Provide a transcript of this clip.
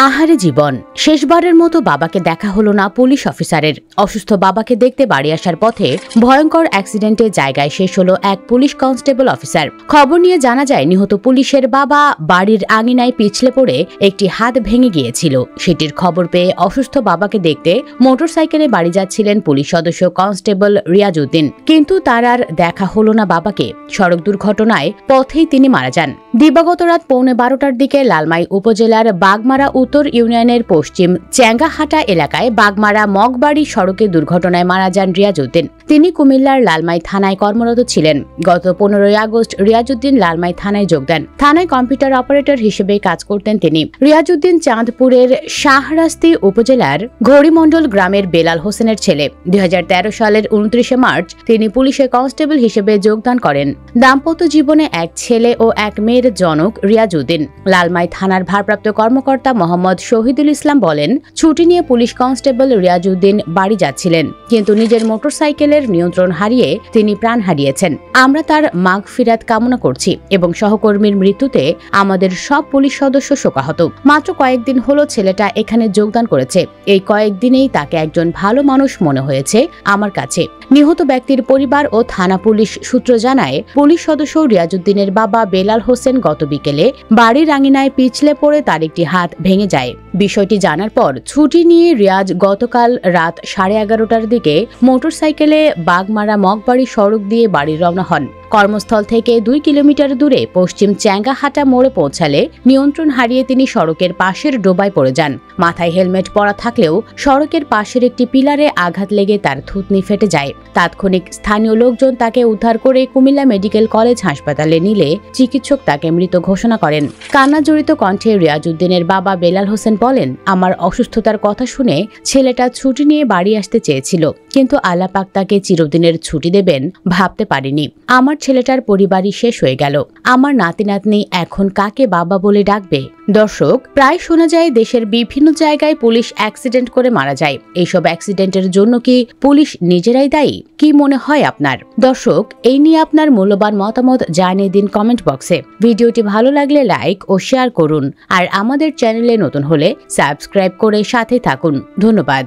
আহারে জীবন, শেষবারের মতো বাবাকে দেখা হলো না পুলিশ অফিসারের। অসুস্থ বাবাকে দেখতে বাড়ি আসার পথে ভয়ঙ্কর অ্যাক্সিডেন্টে জায়গায় শেষ হলো এক পুলিশ কনস্টেবল অফিসার। খবর নিয়ে জানা যায় নিহত পুলিশের বাবা বাড়ির আঙিনায় পিছলে পড়ে একটি হাত ভেঙে গিয়েছিল। সেটির খবর পেয়ে অসুস্থ বাবাকে দেখতে মোটরসাইকেলে বাড়ি যাচ্ছিলেন পুলিশ সদস্য কনস্টেবল রিয়াজউদ্দিন, কিন্তু তার আর দেখা হলো না বাবাকে। সড়ক দুর্ঘটনায় পথেই তিনি মারা যান। দিবাগত রাত 12:15টার দিকে লালমাই উপজেলার বাগমারা উত্তর ইউনিয়নের পশ্চিম চ্যাঙ্গাহাটা এলাকায় বাগমারা মগবাড়ি সড়কে দুর্ঘটনায় মারা যান রিয়াজউদ্দিন। তিনি কুমিল্লার লালমাই থানায় কর্মরত ছিলেন। গত 15 আগস্ট রিয়াজউদ্দিন লালমাই থানায় যোগ দেন। থানায় কম্পিউটার অপারেটর হিসেবে কাজ করতেন তিনি। রিয়াজউদ্দিন চাঁদপুরের শাহরাস্তি উপজেলার ঘড়িমন্ডল গ্রামের বেলাল হোসেনের ছেলে। 2013 সালের 29 মার্চ তিনি পুলিশে কনস্টেবল হিসেবে যোগদান করেন। দাম্পত্য জীবনে এক ছেলে ও এক মেয়ের জনক রিয়াজউদ্দিন। লালমাই থানার ভারপ্রাপ্ত কর্মকর্তা মোহাম্মদ শহীদুল ইসলাম বলেন, ছুটি নিয়ে পুলিশ কনস্টেবল রিয়াজউদ্দিন বাড়ি যাচ্ছিলেন, কিন্তু নিজের মোটরসাইকেলের নিয়ন্ত্রণ হারিয়ে তিনি প্রাণ হারিয়েছেন। আমরা তার মাগফিরাত কামনা করছি এবং সহকর্মীর মৃত্যুতে আমাদের সব পুলিশ সদস্য শোকাহত। মাত্র কয়েকদিন হলো ছেলেটা এখানে যোগদান করেছে। এই কয়েকদিনেই তাকে একজন ভালো মানুষ মনে হয়েছে আমার কাছে। নিহত ব্যক্তির পরিবার ও থানা পুলিশ সূত্র জানায়, পুলিশ সদস্য রিয়াজউদ্দিনের বাবা বেলাল হোসেন গত বিকেলে বাড়ির আঙিনায় পিছলে পড়ে তার একটি হাত ভেঙে যায়। বিষয়টি জানার পর ছুটি নিয়ে রিয়াজ গতকাল রাত 11:30টার দিকে মোটরসাইকেলে বাগমারা মগবাড়ি সড়ক দিয়ে বাড়ি রওনা হন। কর্মস্থল থেকে 2 কিলোমিটার দূরে পশ্চিম চ্যাঙ্গাহাটা মোড়ে পৌঁছালে নিয়ন্ত্রণ হারিয়ে তিনি সড়কের পাশের ডোবায় পড়ে যান। মাথায় হেলমেট পরা থাকলেও সড়কের পাশের একটি পিলারে আঘাত লেগে তার থুতনি ফেটে যায়। তাৎক্ষণিক স্থানীয় লোকজন তাকে উদ্ধার করে কুমিল্লা মেডিকেল কলেজ হাসপাতালে নিলে চিকিৎসক তাকে মৃত ঘোষণা করেন। কান্নাজড়িত কণ্ঠে রিয়াজউদ্দিনের বাবা বেলাল হোসেন বলেন, আমার অসুস্থতার কথা শুনে ছেলেটা ছুটি নিয়ে বাড়ি আসতে চেয়েছিল, কিন্তু আল্লাহ পাক তাকে চিরদিনের ছুটি দেবেন ভাবতে পারিনি। আমার ছেলেটার পরিবারই শেষ হয়ে গেল। আমার নাতি নাতনি এখন কাকে বাবা বলে ডাকবে? দর্শক, প্রায় শোনা যায় দেশের বিভিন্ন জায়গায় পুলিশ অ্যাক্সিডেন্ট করে মারা যায়। এইসব অ্যাক্সিডেন্টের জন্য কি পুলিশ নিজেরাই দায়ী? কি মনে হয় আপনার? দর্শক, এই নিয়ে আপনার মূল্যবান মতামত জানিয়ে দিন কমেন্ট বক্সে। ভিডিওটি ভালো লাগলে লাইক ও শেয়ার করুন, আর আমাদের চ্যানেলে নতুন হলে সাবস্ক্রাইব করে সাথে থাকুন। ধন্যবাদ।